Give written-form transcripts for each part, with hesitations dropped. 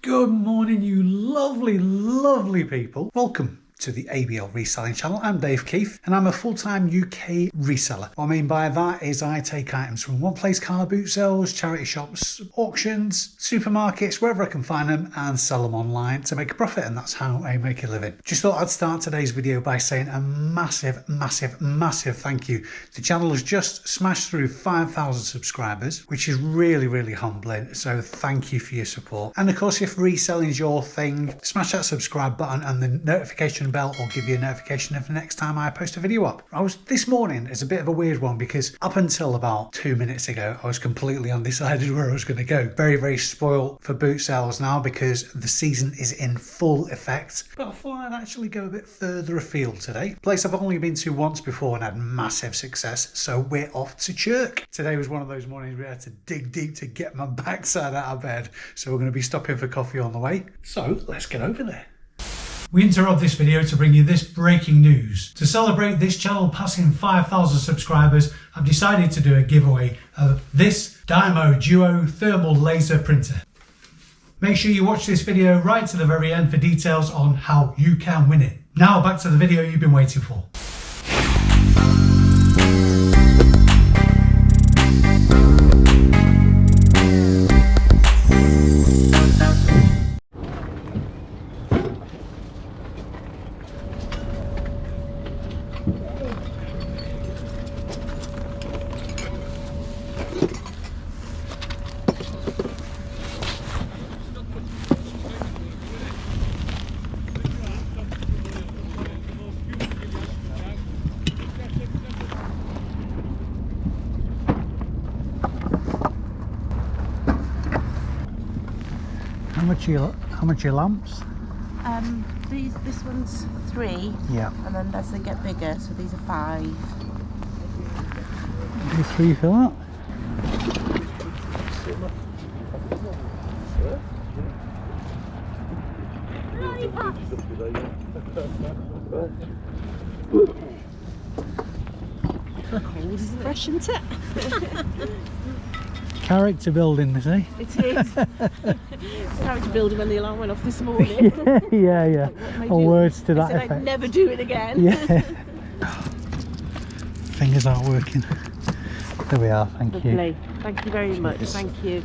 Good morning, you lovely, lovely people. Welcome to the ABL Reselling channel. I'm Dave Keeffe and I'm a full-time UK reseller. What I mean by that is I take items from one place, car boot sales, charity shops, auctions, supermarkets, wherever I can find them and sell them online to make a profit, and that's how I make a living. Just thought I'd start today's video by saying a massive thank you. The channel has just smashed through 5,000 subscribers, which is really humbling, so thank you for your support. And of course, if reselling is your thing, smash that subscribe button and the notification bell will give you a notification of the next time I post a video up. This morning is a bit of a weird one because up until about 2 minutes ago I was completely undecided where I was going to go. Very spoiled for boot sales now because the season is in full effect, but I thought I'd actually go a bit further afield today. Place I've only been to once before and had massive success, so we're off to Chirk. Today was one of those mornings where I had to dig deep to get my backside out of bed, so we're going to be stopping for coffee on the way, so let's get over there. We interrupt this video to bring you this breaking news. To celebrate this channel passing 5,000 subscribers, I've decided to do a giveaway of this Dymo Duo thermal laser printer. Make sure you watch this video right to the very end for details on how you can win it. Now back to the video you've been waiting for. How much are your lamps? This one's 3. Yeah. And then as they get bigger, so these are 5. Do 3 for that? Cold, isn't it? Fresh, isn't it? Character building, they say. It is. Character building when the alarm went off this morning. yeah. Or words to that effect. I'd never do it again. Yeah. Fingers aren't working. There we are, thank you. Thank you very much, thank you.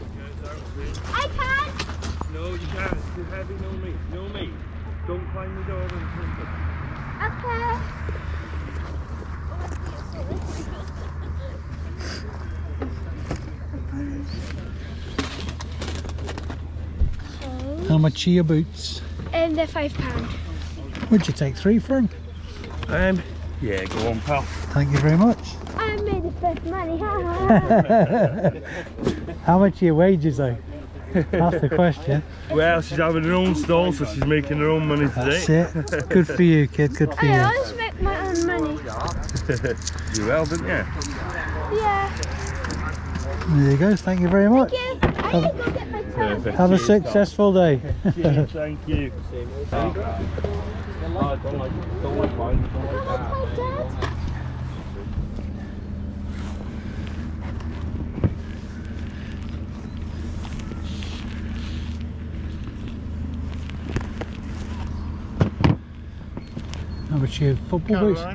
I can't! No, you can't. It's too heavy. No me. No me. Don't climb the door. Okay. How much are your boots? And they're £5. Would you take 3 for them? Yeah, go on, pal. Thank you very much. I made the first money, How much are your wages though? That's the question. Well, she's having her own stall, so she's making her own money today. That's it. Good for you, kid. Good for you. I always make my own money. You well, didn't you? Yeah. There you go. Thank you very much. Thank you. I need to go get my tab. Have a successful day. Thank you. How much are your football boots? I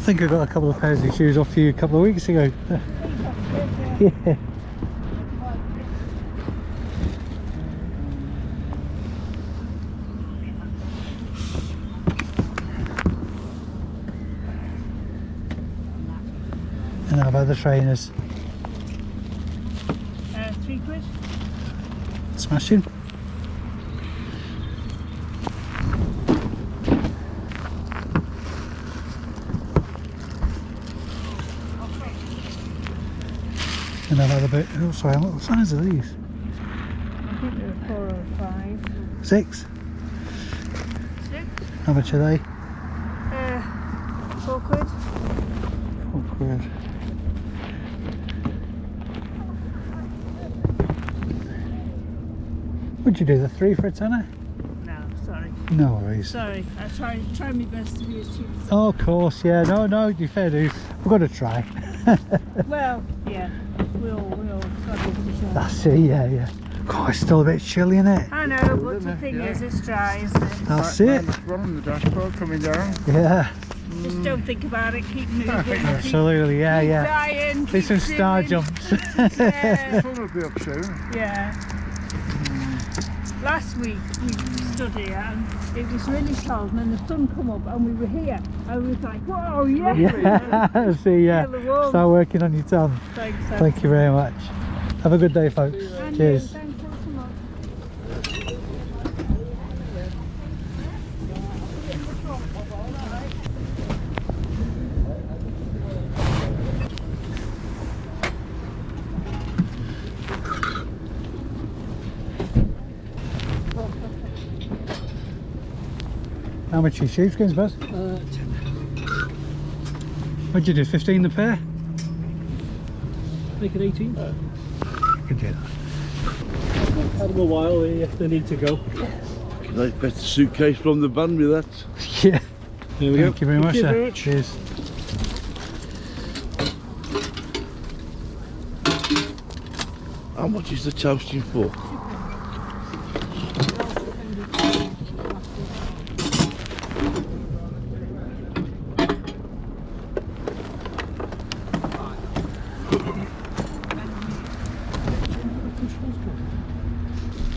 think I got a couple of pairs of shoes off you a couple of weeks ago. Yeah. And how about the trainers? £3. Smashing. And how about the boot? Oh, sorry, what size are these? I think they're 4 or 5. 6? 6? How much are they? £4. £4. Would you do the 3 for a tenner? No, sorry. No worries. Sorry, I try my best to be as cheap as Oh, of course, yeah. No, you fair do. We've got to try. well, yeah. We'll got to give it a shot. That's it, yeah. God, it's still a bit chilly, isn't it? I know, but the thing is, it's dry, isn't it? That's it. One on the dashboard coming down. Yeah, Just don't think about it, keep moving. absolutely, yeah. Trying, Do some star jumps. Yeah. Sun will be up soon. Yeah. Last week we stood here and it was really cold and then the sun come up and we were here. I was like, whoa, yeah. Yeah, see, yeah. Feel the warmth. Start working on your tongue. Thanks, Thank you very much. Have a good day, folks. And Cheers. thanks so much. How much are your sheepskins, Buzz? 10. What'd you do, 15 the pair? Make it 18. You could do that. Had them a while, they need to go. Can I fetch a suitcase from the van with that? Yeah. There we go. Thank you very much, Thank you sir. very much. Cheers. How much is the jousting for?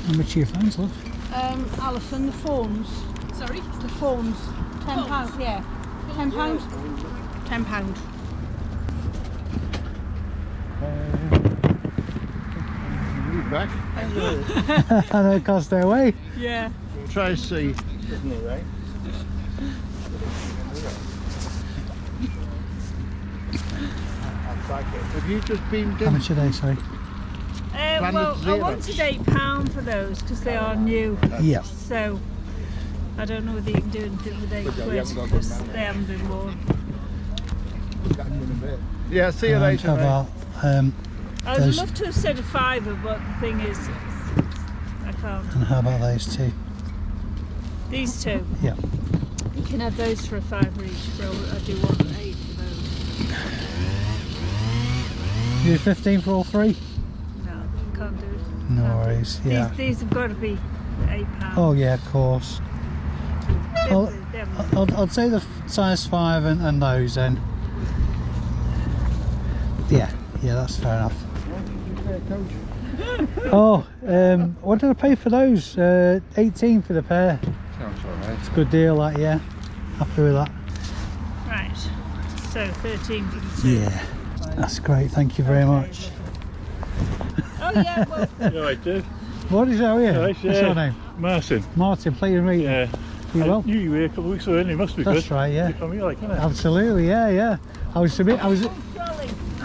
How much are your phones, love? Alison, the phones. Sorry? The phones. £10, yeah. £10? £10. Move back. I know it can't stay away. Yeah. Try to see. Right? Have you just been How done? much are they, sorry? Well, I zero. wanted £8 for those because they are new. Yeah. So I don't know whether you can do anything with £8 because they haven't been worn. Yeah, see you And later. how mate. about, I would Those- love to have said a £5, but the thing is, I can't. and how about those two? These two, Yeah. you can have those for a £5 each, but I do want 8 for those. You do 15 for all three? No, can't do it. No worries, yeah. These have got to be £8. Oh yeah, of course. I'll- I'd say the size 5 and those then. Yeah, that's fair enough. Oh, what did I pay for those? 18 for the pair. Sounds alright. It's a good deal, that, yeah. Happy with that. Right, so 13 for the two. Yeah, that's great. Thank you very much. Oh yeah, well, You alright, Dave? What is that? Yeah. Nice, What's yeah. your name? Martin. Martin. Pleasure to meet you. Yeah. You well? I knew you were a couple of weeks ago, you must be That's good. right, yeah. You're from here, like, innit? Absolutely, yeah. I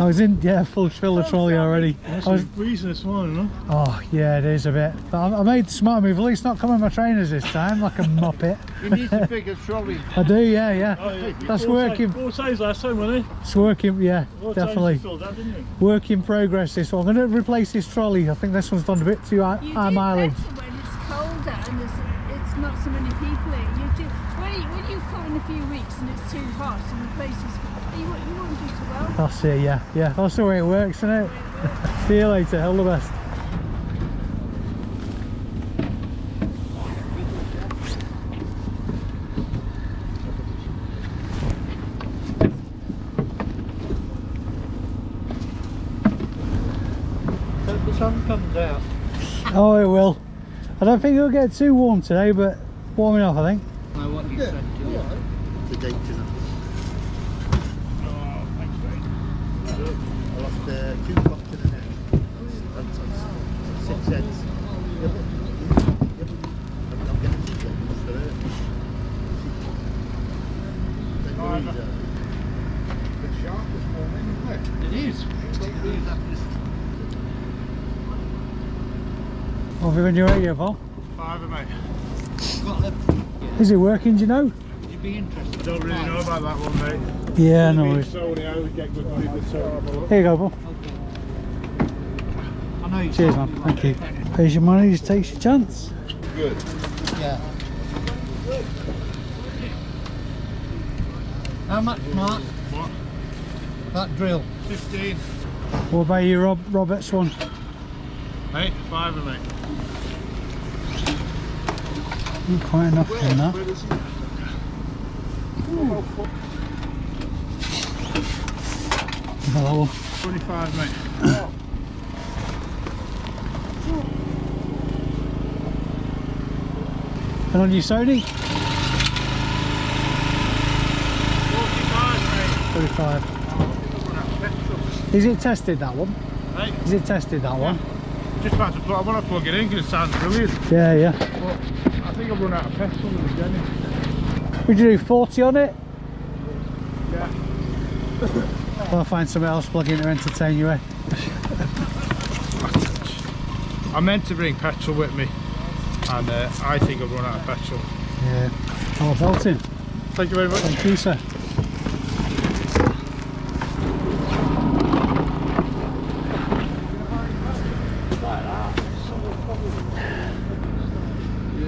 was in full trailer trolley already. I It's was, freezing this morning, no? oh yeah, it is a bit. But I made the smart move. At least not coming my trainers this time, like a muppet. You need a bigger trolley. I do, yeah. Oh, yeah. That's Four working. Size, 4 size last time, wasn't it? It's working, yeah, 4 size definitely. you filled that, didn't you? Work in progress. This one. I'm going to replace this trolley. I think this one's done a bit too high you do mileage. better when it's colder and it's not so many people here. You do when you come in a few weeks and it's too hot and the place is you won't do so well. That's it, yeah. That's the way it works, isn't it? See you later. All the best. The sun comes out. Oh, it will. I don't think it'll get too warm today, but warm enough, I think. I want you sent to you. The date to them. Oh, thanks, mate. I lost 2 bucks in an hour. That's 6 cents. Yeah, but I'm getting 6 cents for it. It's sharp this morning, isn't it? It is. What have you been doing here, Paul? 5, mate. Is it working, do you know? You'd be interested. Don't really know about that one, mate. Yeah, no worries. Sony, I always get good money with Sony. Here you go, Paul. I know you. Cheers, man. Thank you. Pays your money, just takes your chance. Good. Yeah. How much, Mark? What? That drill. 15. What about you, Robert's one? Hey, fiver, mate. Not quite enough in that. Hello. 25, mate. And on your Sony? 45, 45. Is it tested, that one? mate. Hey, Is it tested, that one? just about to plug. I want to plug it in because it sounds brilliant. Yeah, yeah. But I think I've run out of petrol with the Jenny. Would you do 40 on it? Yeah. I'll find something else plug in to entertain you, eh? I meant to bring petrol with me, and I think I've run out of petrol. Yeah. Oh, belting. Thank you very much. Thank you, sir.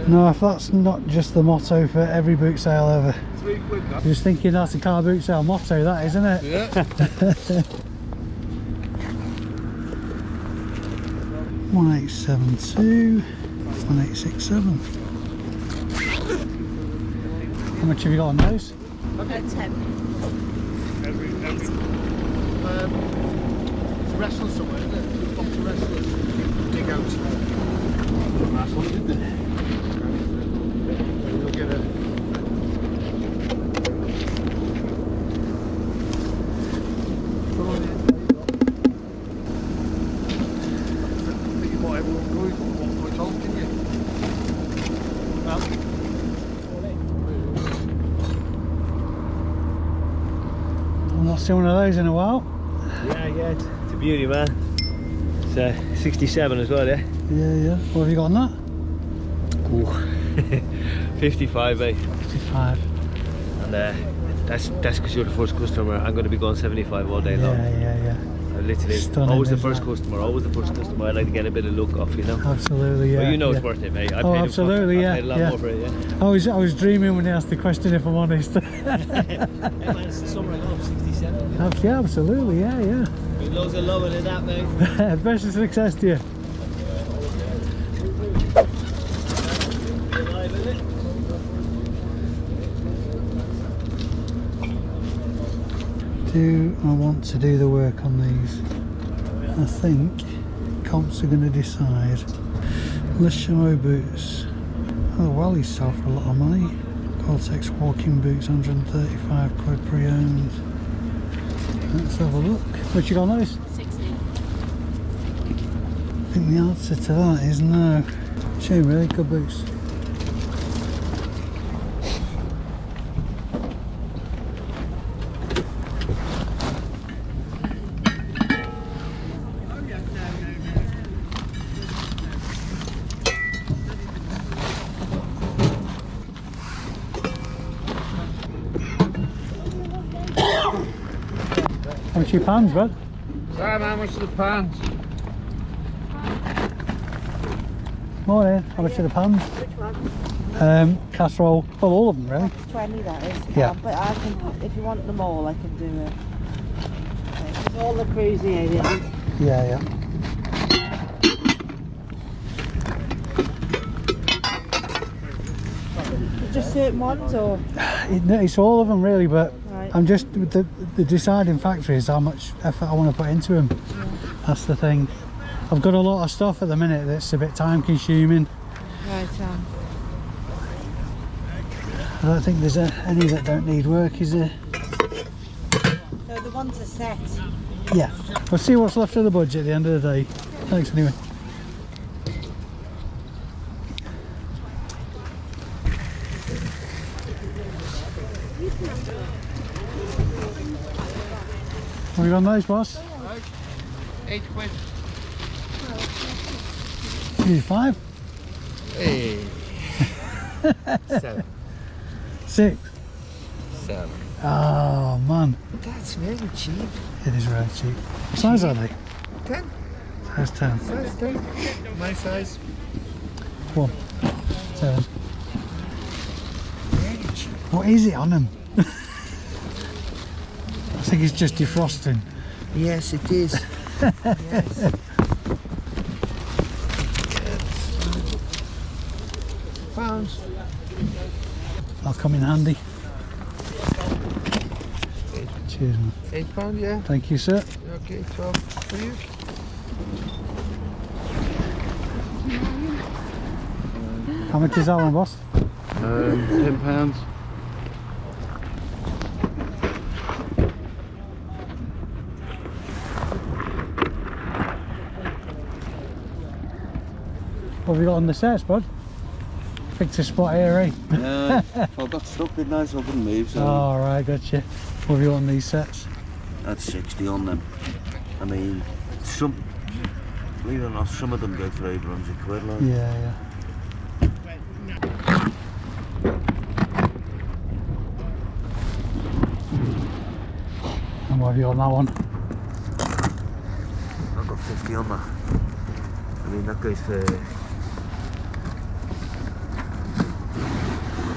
No, if that's not just the motto for every boot sale ever. £3 that. Just thinking that's a car boot sale motto, that isn't it? Yeah. 1872, 1867. How much have you got on those? 10. Every. It's a wrestling somewhere, isn't it? Box of wrestlers. Dig out. Nice one, isn't it? You'll get a. I've not seen one of those in a while. Yeah, it's a beauty, man. It's 67 as well, yeah? Yeah, yeah. What have you got on that? Ooh. 55, eh? 55. And that's because you're the first customer. I'm going to be going 75 all day long. Yeah. I literally, Stunning, always the isn't first it? customer, always the first customer. I like to get a bit of look off, you know? Absolutely, yeah. Well, you know yeah. it's worth it, mate. I Oh, paid absolutely, I paid a lot yeah. more for it, yeah? I was dreaming when he asked the question, if I'm honest. Hey, man, it's the summer I love, 67. Yeah, absolutely, yeah. With loads of love in that, mate. Best of success to you. Alive, isn't it? Do I want to do the work on these? I think comps are going to decide. Let's show boots. Oh, well, these sell for a lot of money. Gore-Tex walking boots, 135 quid pre-owned. Let's have a look. What you got on those? 60. I think the answer to that is no. Shame, really good boots. How much are your pans, bud? Sam, how much are the pants? Morning. How much are the pans? Which one? Casserole. Well, all of them, really. 20 that is. Yeah. But I can, if you want them all, I can do it. It's all the crazy area. Yeah. Just certain ones or? It's all of them, really, but Right. I'm just the deciding factor is how much effort I want to put into them. That's the thing. I've got a lot of stuff at the minute that's a bit time consuming. Right, I don't think there's any that don't need work, is there? So the ones are set. Yeah. We'll see what's left of the budget at the end of the day. Thanks anyway. What have you got on those, boss? 8 quid. 5? Hey. 7. 6? 7. Oh man, That's very cheap. it is really cheap. What size are they? 10. Size 10. Size 10. My size. 1, 7. Very cheap. What is it on them? I think it's just defrosting. Yes, it is. Yes. That'll come in handy. Cheers, man. £8, yeah. Thank you, sir. Okay, 12 for you. How much is that one, boss? £10. What have you got on the sets, bud? Picked a spot here, eh? Yeah, I got stuck, didn't I? So I couldn't leave. So Oh, right, gotcha. What have you got on these sets? that's 60 on them. I mean, believe it or not, some of them go for over £100. Like. Yeah. And what have you on that one? I've got 50 on that. I mean, that goes for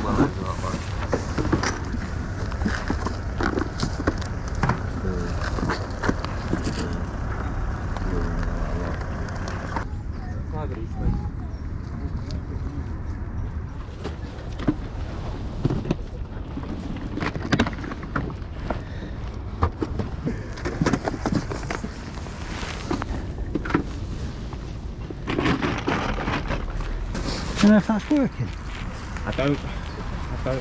well over that one. Do you know if that's working? I don't,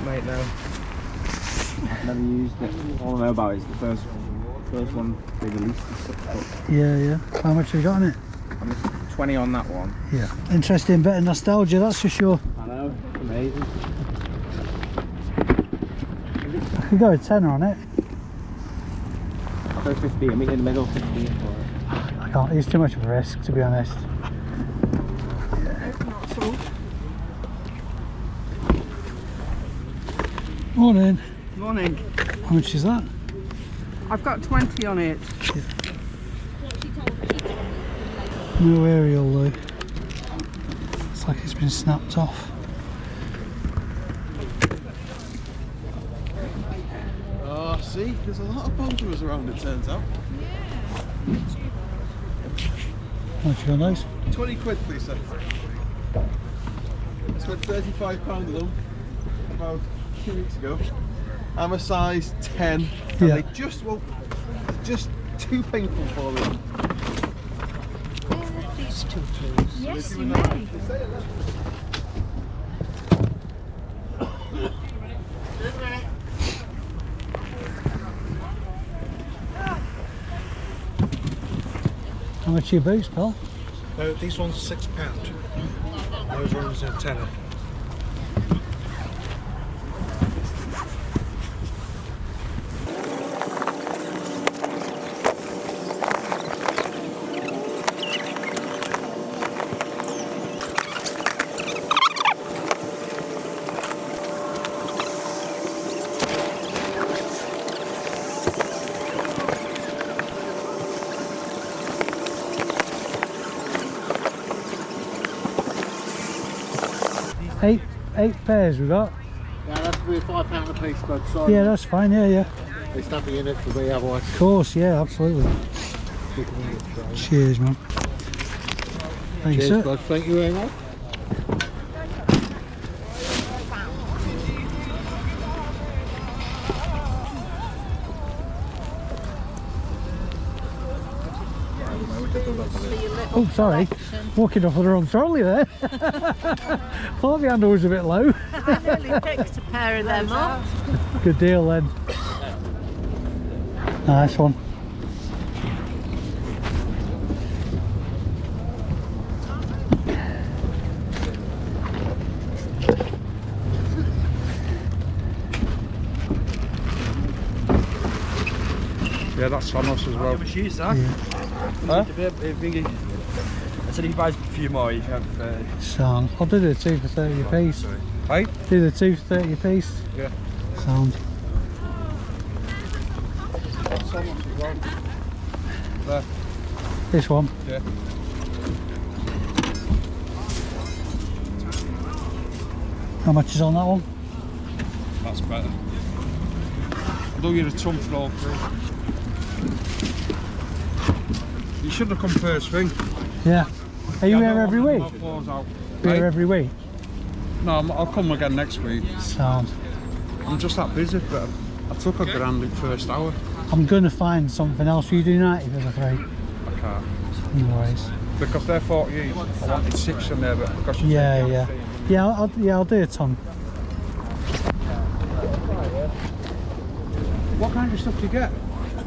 mate, no. I've never used it. All I know about it is the first one they released. Yeah. How much have you got on it? I'm 20 on that one. Yeah. Interesting bit of nostalgia, that's for sure. I know, amazing. I could go a tenner on it. I'll go 50, I meet in the middle, 50 for it. I can't, it's too much of a risk, to be honest. Morning. Morning. How much is that? I've got 20 on it. No aerial though. It's like it's been snapped off. Oh, see, there's a lot of boulders around, it turns out. How much you on those? 20 quid, please, sir. I spent £35 on them about 2 weeks ago. I'm a size 10, and Yeah. they just won't, just too painful for me. These two, please. Yes, you may. How much are your boots, pal? These ones are £6. Those ones are tenner. Eight pairs we got. Yeah, that's be £5 a piece, but sorry. Yeah, that's fine, yeah. There's nothing in it for me otherwise. Of course, yeah, absolutely. Cheers, man. Thanks, Cheers, sir. bud. Thank you very much. Oh, sorry. Walking off on the wrong trolley there. Thought the handle was a bit low. I nearly picked a pair of them up. Good deal then. Nice one. Yeah, that's Sonos as well. Shoes, that. Huh? I said if you buy a few more, you can have. Sound. I'll do the 2 for 30 a piece. Hey? Do the 2 for 30 a piece. Yeah. Sound. Sonos as well. There. This one. Yeah. How much is on that one? That's better. I'll do you a ton for all three. You shouldn't have come first thing. Yeah. Are you here every week? Out. You're Hey? here every week? No, I'll come again next week. Sound. I'm just that busy, but I took a grand in first hour. I'm going to find something else for you to do 90 for the 3. I can't. No worries. Because they're 40 each. I wanted 6 in there, but because you Yeah. I'll do a ton. What kind of stuff do you get?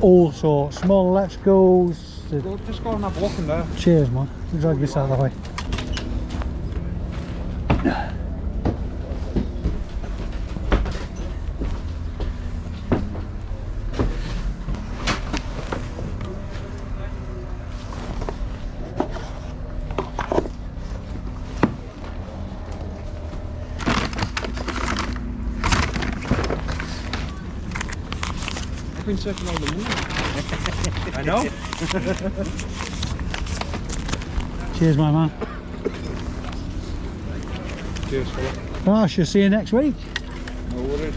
All sorts, small electricals. Well, just go and have a look in there. Cheers, man. Drag this out of the way. I've been taking all the money. I know. Cheers, my man. Cheers, fella. Well, I shall see you next week. No worries.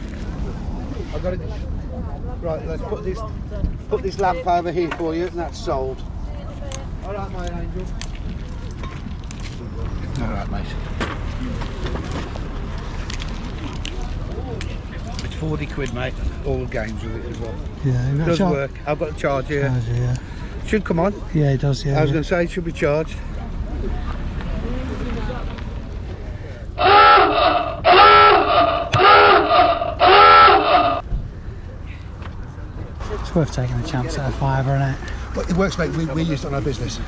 I've got it. Right, let's put this lamp over here for you, and that's sold. All right, my angel. All right, mate. It's 40 quid, mate. All games with it as well. Yeah, It does work. I've got the charge here. Yeah. Should come on. Yeah, it does, yeah. I was going to say it should be charged. It's worth taking a chance at a fiver, isn't it? But it works, mate. We use it on our business.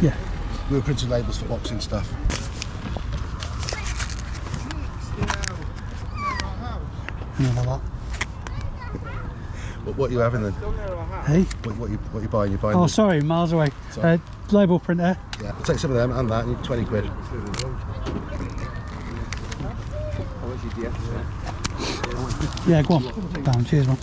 Yeah. We were printing labels for boxing stuff. Another lot. What are you having then? Hey? What you buying? You're buying. Oh, sorry, miles away. Sorry. Label printer. Yeah, I'll take some of them and that. And 20 quid. Yeah, go on. Down. Cheers, man.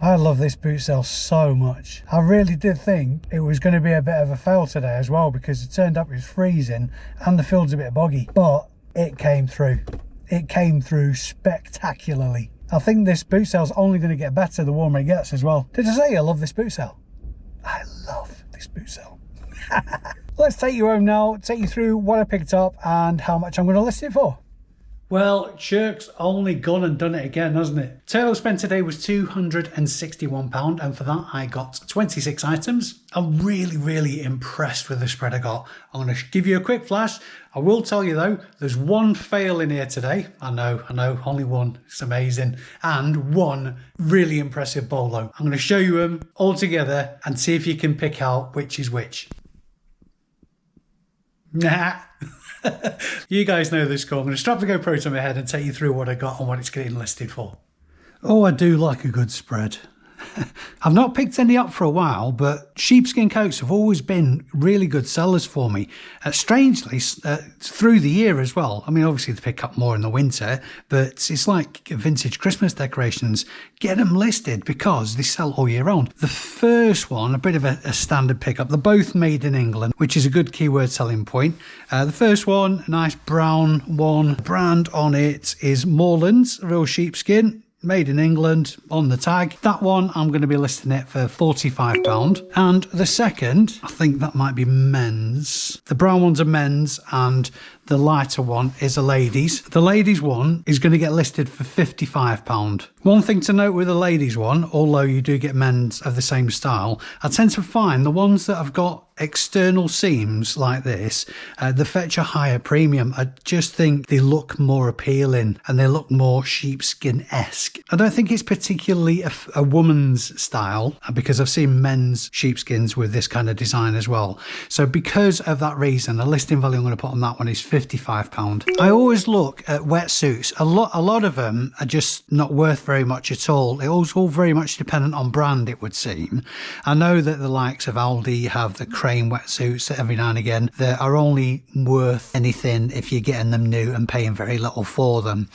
I love this boot sale so much. I really did think it was going to be a bit of a fail today as well, because it turned up it was freezing and the field's a bit boggy, but it came through. It came through spectacularly. I think this boot sale's only going to get better the warmer it gets as well. Did I say I love this boot sale? I love this boot sale. Let's take you home now, take you through what I picked up and how much I'm going to list it for. Well, Shirk's only gone and done it again, hasn't it? Total spent today was £261, and for that I got 26 items. I'm really impressed with the spread I got. I'm going to give you a quick flash. I will tell you though, there's one fail in here today. I know, only one. It's amazing. And one really impressive bolo. I'm going to show you them all together and see if you can pick out which is which. Nah. You guys know the score. I'm going to strap the GoPro to my head and take you through what I got and what it's getting listed for. Oh, I do like a good spread. I've not picked any up for a while, but sheepskin coats have always been really good sellers for me. Strangely, through the year as well. I mean, obviously they pick up more in the winter, but it's like vintage Christmas decorations. Get them listed because they sell all year round. The first one, a bit of a standard pickup. They're both made in England, which is a good keyword selling point. The first one, nice brown one. Brand on it is Moreland's Real Sheepskin. Made in England on the tag. That one I'm going to be listing it for £45. And the second, I think that might be men's. The brown one's a men's and the lighter one is a ladies. The ladies one is going to get listed for £55. One thing to note with the ladies one, although you do get men's of the same style, I tend to find the ones that have got external seams like this, they fetch a higher premium. I just think they look more appealing and they look more sheepskin-esque. I don't think it's particularly a woman's style because I've seen men's sheepskins with this kind of design as well. So because of that reason, the listing value I'm going to put on that one is £55. I always look at wetsuits. A lot of them are just not worth very much at all. It's all very much dependent on brand, it would seem. I know that the likes of Aldi have the Crane wetsuits every now and again that are only worth anything if you're getting them new and paying very little for them.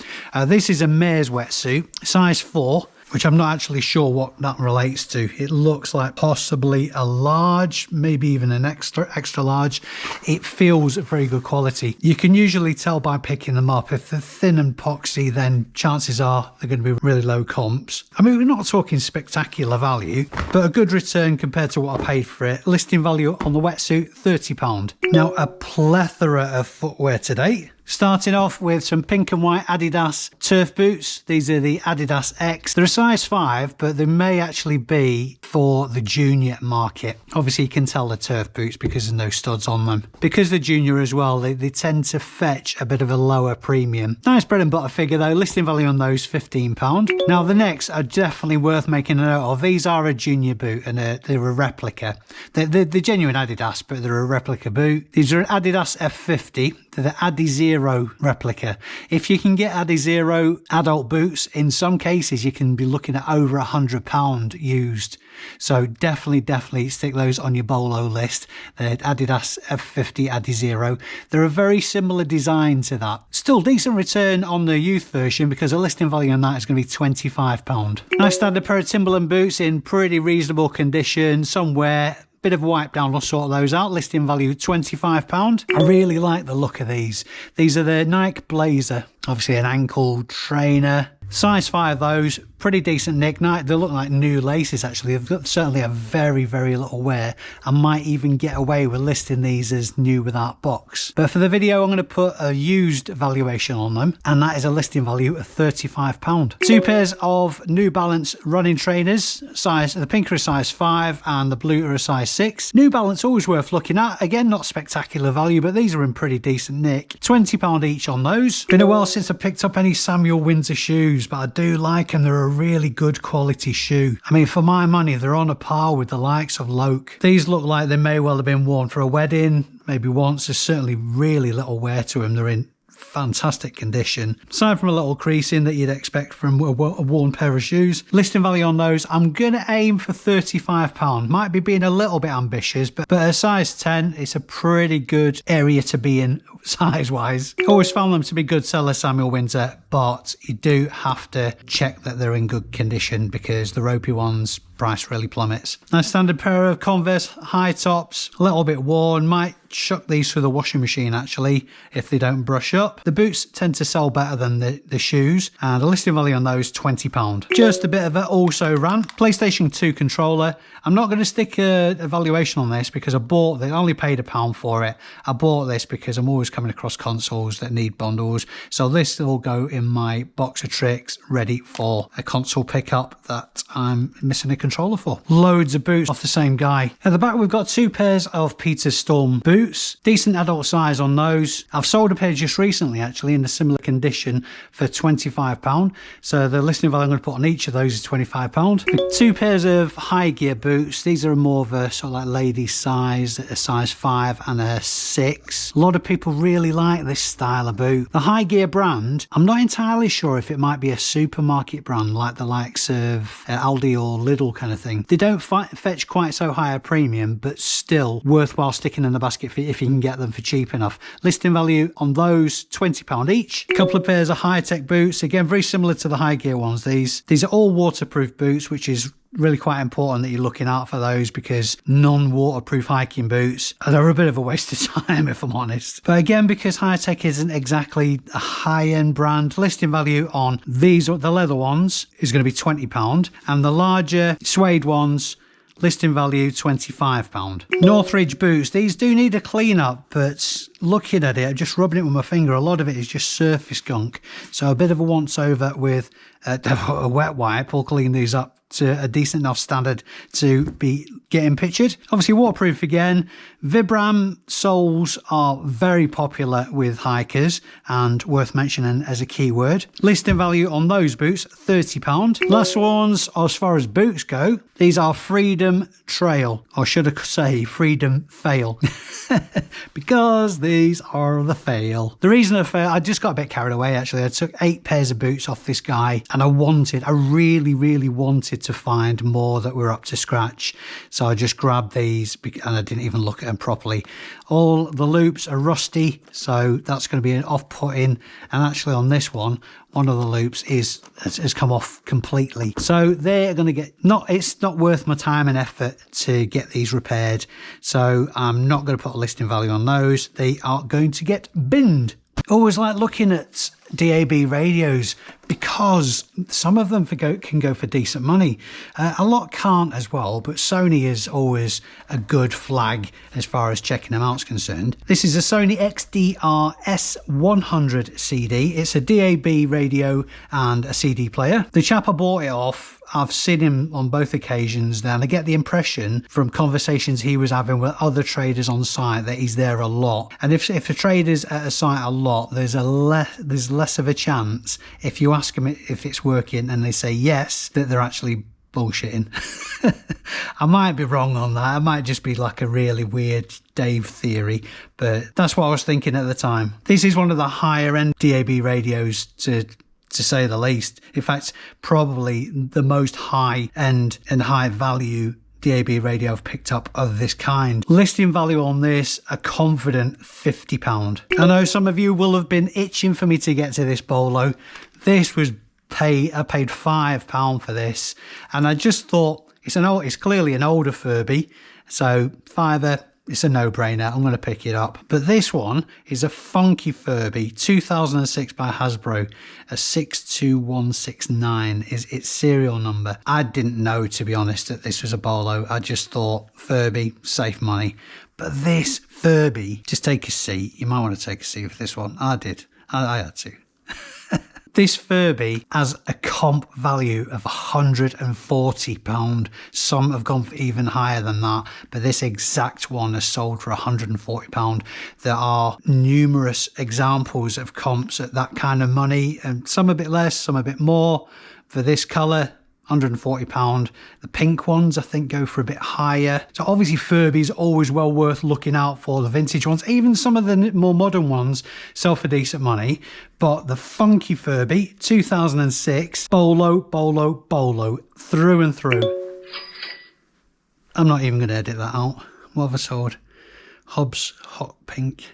This is a mare's wetsuit, size 4. which I'm not actually sure what that relates to. It looks like possibly a large, maybe even an extra large. It feels very good quality. You can usually tell by picking them up. If they're thin and poxy, then chances are they're going to be really low comps. I mean, we're not talking spectacular value, but a good return compared to what I paid for it. Listing value on the wetsuit, £30. Now, a plethora of footwear today. Starting off with some pink and white Adidas turf boots. These are the Adidas X. They're a size 5, but they may actually be for the junior market. Obviously, you can tell they're turf boots because there's no studs on them. Because they're junior as well, they tend to fetch a bit of a lower premium. Nice bread and butter figure though. Listing value on those, £15. Now, the next are definitely worth making a note of. These are a junior boot and they're a replica. They're genuine Adidas, but they're a replica boot. These are Adidas F50. They're the Adi Zero replica. If you can get Adi Zero adult boots, in some cases you can be looking at over £100 used. So definitely stick those on your bolo list. The Adidas F50 Adi Zero. They're a very similar design to that. Still decent return on the youth version because the listing value on that is going to be £25. Nice standard pair of Timberland boots in pretty reasonable condition. Some wear. Bit of a wipe down, I'll sort those out. Listing value £25. I really like the look of these. These are the Nike Blazer, obviously an ankle trainer. Size 5 those, pretty decent nick. They look like new laces actually. They've got certainly a very little wear. I might even get away with listing these as new without box. But for the video I'm going to put a used valuation on them, and that is a listing value of £35. 2 pairs of New Balance running trainers. The pink are a size 5 and the blue are a size 6. New Balance always worth looking at. Again, not spectacular value, but these are in pretty decent nick. £20 each on those. Been a while since I picked up any Samuel Windsor shoes, but I do like them. They're a really good quality shoe. I mean, for my money, they're on a par with the likes of Loke. These look like they may well have been worn for a wedding, maybe once. There's certainly really little wear to them. They're in fantastic condition, aside from a little creasing that you'd expect from a worn pair of shoes. Listing value on those, I'm gonna aim for £35. Might be being a little bit ambitious, but a size 10, it's a pretty good area to be in size wise. Always found them to be good sellers, Samuel Windsor, but you do have to check that they're in good condition because the ropey ones, price really plummets. Nice standard pair of Converse high tops, a little bit worn. Might chuck these through the washing machine actually if they don't brush up. The boots tend to sell better than the shoes, and the listing value on those, £20. Just a bit of an also ran PlayStation 2 controller. I'm not going to stick a valuation on this because they only paid £1 for it. I bought this because I'm always coming across consoles that need bundles, so this will go in my box of tricks ready for a console pickup that I'm missing a controller for. Loads of boots off the same guy. At the back we've got 2 pairs of Peter Storm boots. Decent adult size on those. I've sold a pair just recently actually in a similar condition for £25. So the listing value I'm going to put on each of those is £25. 2 pairs of high gear boots. These are more of a sort of like lady size, a size 5 and a 6. A lot of people really like this style of boot. The high gear brand, I'm not entirely sure if it might be a supermarket brand like the likes of Aldi or Lidl kind of thing. They don't fetch quite so high a premium, but still worthwhile sticking in the basket if you can get them for cheap enough. Listing value on those, £20 each. A couple of pairs of high-tech boots, again very similar to the high gear ones. These are all waterproof boots, which is really quite important that you're looking out for those because non-waterproof hiking boots are a bit of a waste of time if I'm honest. But again, because high-tech isn't exactly a high-end brand, listing value on these, the leather ones, is going to be £20, and the larger suede ones, listing value £25. Northridge boots, these do need a clean up, but looking at it, just rubbing it with my finger, a lot of it is just surface gunk. So a bit of a once over with a wet wipe will clean these up to a decent enough standard to be getting pictured. Obviously waterproof again. Vibram soles are very popular with hikers and worth mentioning as a keyword. Listing value on those boots, £30. Last ones, as far as boots go, these are Freedom Trail, or should I say Freedom Fail, because these are the fail. The reason I just got a bit carried away actually. I took 8 pairs of boots off this guy and I really wanted wanted to find more that were up to scratch. So I just grabbed these and I didn't even look at them properly. All the loops are rusty, so that's going to be an off-putting. And actually on this one of the loops has come off completely. So they're going to get, it's not worth my time and effort to get these repaired. So I'm not going to put a listing value on those. They are going to get binned. Always like looking at DAB radios because some of them can go for decent money. A lot can't as well, but Sony is always a good flag as far as checking them out is concerned. This is a Sony XDR S100 CD. It's a DAB radio and a CD player. The chap I bought it off, I've seen him on both occasions now, and I get the impression from conversations he was having with other traders on site that he's there a lot. And if a trader's at a site a lot, there's less of a chance, if you ask them if it's working and they say yes, that they're actually bullshitting. I might be wrong on that. It might just be like a really weird Dave theory, but that's what I was thinking at the time. This is one of the higher end DAB radios to say the least. In fact, probably the most high end and high value DAB radio I've picked up of this kind. Listing value on this, a confident £50. I know some of you will have been itching for me to get to this bolo. This was I paid £5 for this, and I just thought it's clearly an older Furby, so £5, it's a no-brainer. I'm going to pick it up. But this one is a funky Furby, 2006 by Hasbro. A 62169 is its serial number. I didn't know, to be honest, that this was a bolo. I just thought Furby, safe money. But this Furby, just take a seat. You might want to take a seat for this one. I did. I had to. This Furby has a comp value of £140. Some have gone for even higher than that, but this exact one has sold for £140. There are numerous examples of comps at that kind of money, and some a bit less, some a bit more. For this colour, £140. The pink ones I think go for a bit higher. So obviously Furby's always well worth looking out for. The vintage ones, even some of the more modern ones, sell for decent money. But the funky Furby, 2006, bolo, through and through. I'm not even going to edit that out. What have I sold? Hobbs hot pink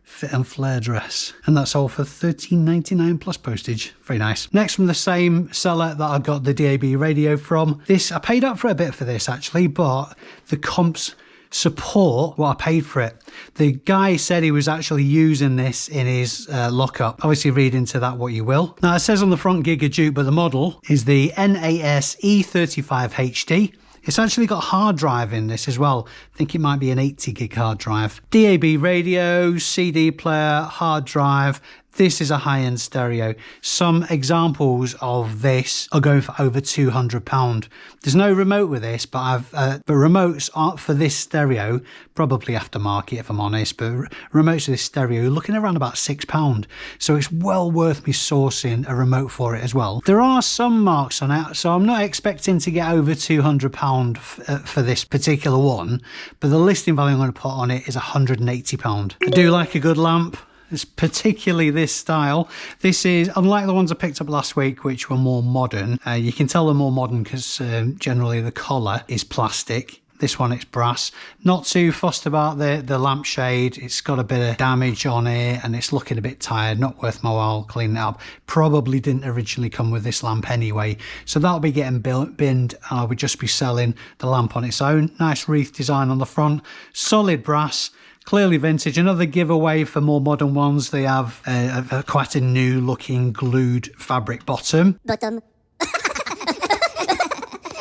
fit and flare dress, and that's all for $13.99 plus postage. Very nice. Next, from the same seller that I got the DAB radio from, this I paid up for a bit for this actually, but the comps support what I paid for it. The guy said he was actually using this in his lockup. Obviously read into that what you will. Now it says on the front Giga Duke, but the model is the NAS E35 HD. It's actually got hard drive in this as well. I think it might be an 80 gig hard drive. DAB radio, CD player, hard drive. This is a high-end stereo. Some examples of this are going for over £200. There's no remote with this, but but remotes are for this stereo, probably aftermarket if I'm honest, but remotes for this stereo are looking around about £6. So it's well worth me sourcing a remote for it as well. There are some marks on it, so I'm not expecting to get over £200 for this particular one, but the listing value I'm going to put on it is £180. I do like a good lamp. It's particularly this style. This is, unlike the ones I picked up last week, which were more modern. You can tell they're more modern because generally the collar is plastic. This one, it's brass. Not too fussed about the lampshade. It's got a bit of damage on it and it's looking a bit tired. Not worth my while cleaning it up. Probably didn't originally come with this lamp anyway. So that'll be getting binned. I would just be selling the lamp on its own. Nice wreath design on the front. Solid brass. Clearly vintage. Another giveaway for more modern ones. They have quite a new looking glued fabric bottom.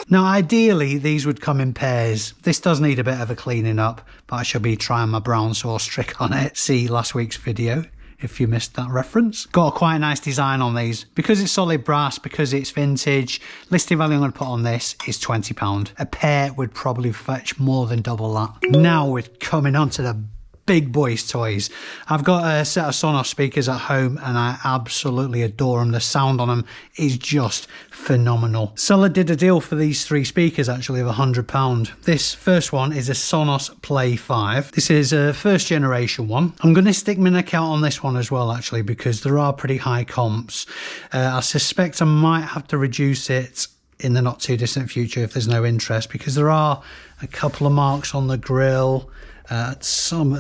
Now ideally these would come in pairs. This does need a bit of a cleaning up, but I shall be trying my brown sauce trick on it. See last week's video if you missed that reference. Got a quite nice design on these. Because it's solid brass, because it's vintage, listing value I'm going to put on this is £20. A pair would probably fetch more than double that. Now we're coming on to the big boys toys. I've got a set of Sonos speakers at home and I absolutely adore them. The sound on them is just phenomenal. Seller did a deal for these three speakers actually of £100. This first one is a Sonos Play 5. This is a first generation one. I'm going to stick my neck out on this one as well actually because there are pretty high comps. I suspect I might have to reduce it in the not too distant future if there's no interest, because there are a couple of marks on the grill. A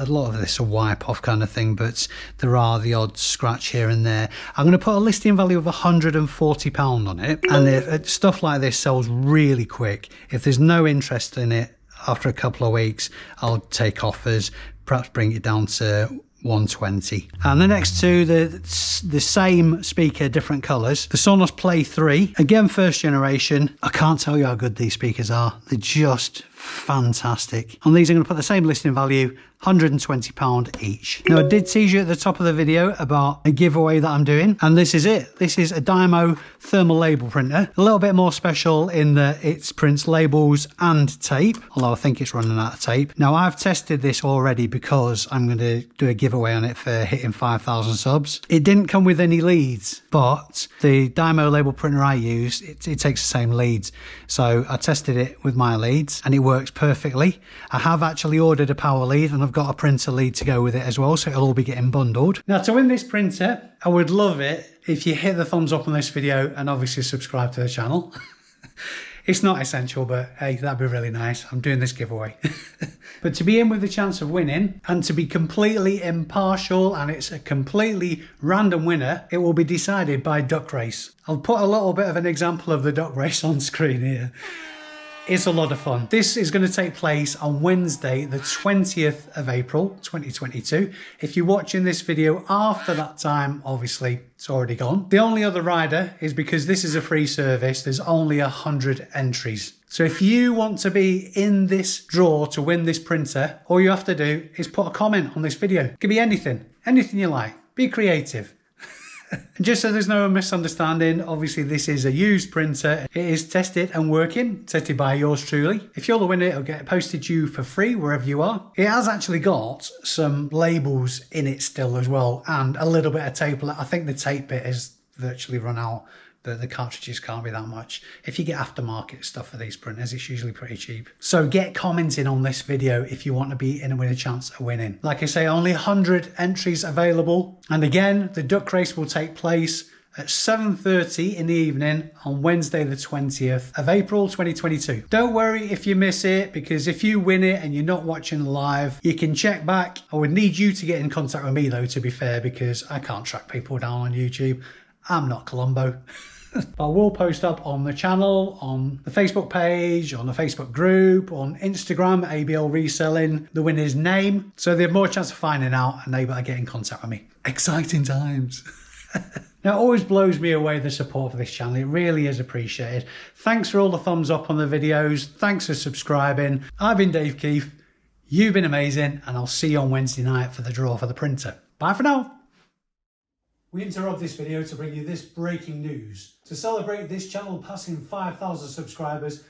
lot of this a wipe off kind of thing, but there are the odd scratch here and there. I'm going to put a listing value of £140 on it, and if stuff like this sells really quick, if there's no interest in it after a couple of weeks, I'll take offers, perhaps bring it down to 120. And the next two, the same speaker, different colours. The Sonos Play 3, again first generation. I can't tell you how good these speakers are. They're just fantastic. On these I'm going to put the same listing value, £120 each. Now I did tease you at the top of the video about a giveaway that I'm doing, and this is it. This is a Dymo thermal label printer. A little bit more special in that it prints labels and tape, although I think it's running out of tape. Now I've tested this already because I'm going to do a giveaway on it for hitting 5,000 subs. It didn't come with any leads, but the Dymo label printer I use, it takes the same leads. So I tested it with my leads and it works perfectly. I have actually ordered a power lead and I've got a printer lead to go with it as well, so it'll all be getting bundled. Now to win this printer, I would love it if you hit the thumbs up on this video and obviously subscribe to the channel. It's not essential, but hey, that'd be really nice. I'm doing this giveaway. But to be in with the chance of winning and to be completely impartial and it's a completely random winner, it will be decided by duck race. I'll put a little bit of an example of the duck race on screen here. It's a lot of fun. This is going to take place on Wednesday, the 20th of April, 2022. If you're watching this video after that time, obviously it's already gone. The only other rider is, because this is a free service, there's only 100 entries. So if you want to be in this draw to win this printer, all you have to do is put a comment on this video. It could be anything you like. Be creative. And just so there's no misunderstanding, obviously this is a used printer. It is tested and working, tested by yours truly. If you're the winner, it'll get posted to you for free wherever you are. It has actually got some labels in it still as well, and a little bit of tape. I think the tape bit is virtually run out, but the cartridges can't be that much. If you get aftermarket stuff for these printers, it's usually pretty cheap. So get commenting on this video if you want to be in and with a chance of winning. Like I say, only 100 entries available. And again, the duck race will take place at 7:30 in the evening on Wednesday the 20th of April 2022. Don't worry if you miss it, because if you win it and you're not watching live, you can check back. I would need you to get in contact with me though, to be fair, because I can't track people down on YouTube. I'm not Columbo. I will post up on the channel, on the Facebook page, on the Facebook group, on Instagram, ABL Reselling, the winner's name. So they have more chance of finding out and they better get in contact with me. Exciting times. Now, it always blows me away, the support for this channel. It really is appreciated. Thanks for all the thumbs up on the videos. Thanks for subscribing. I've been Dave Keeffe. You've been amazing. And I'll see you on Wednesday night for the draw for the printer. Bye for now. We interrupt this video to bring you this breaking news. To celebrate this channel passing 5,000 subscribers,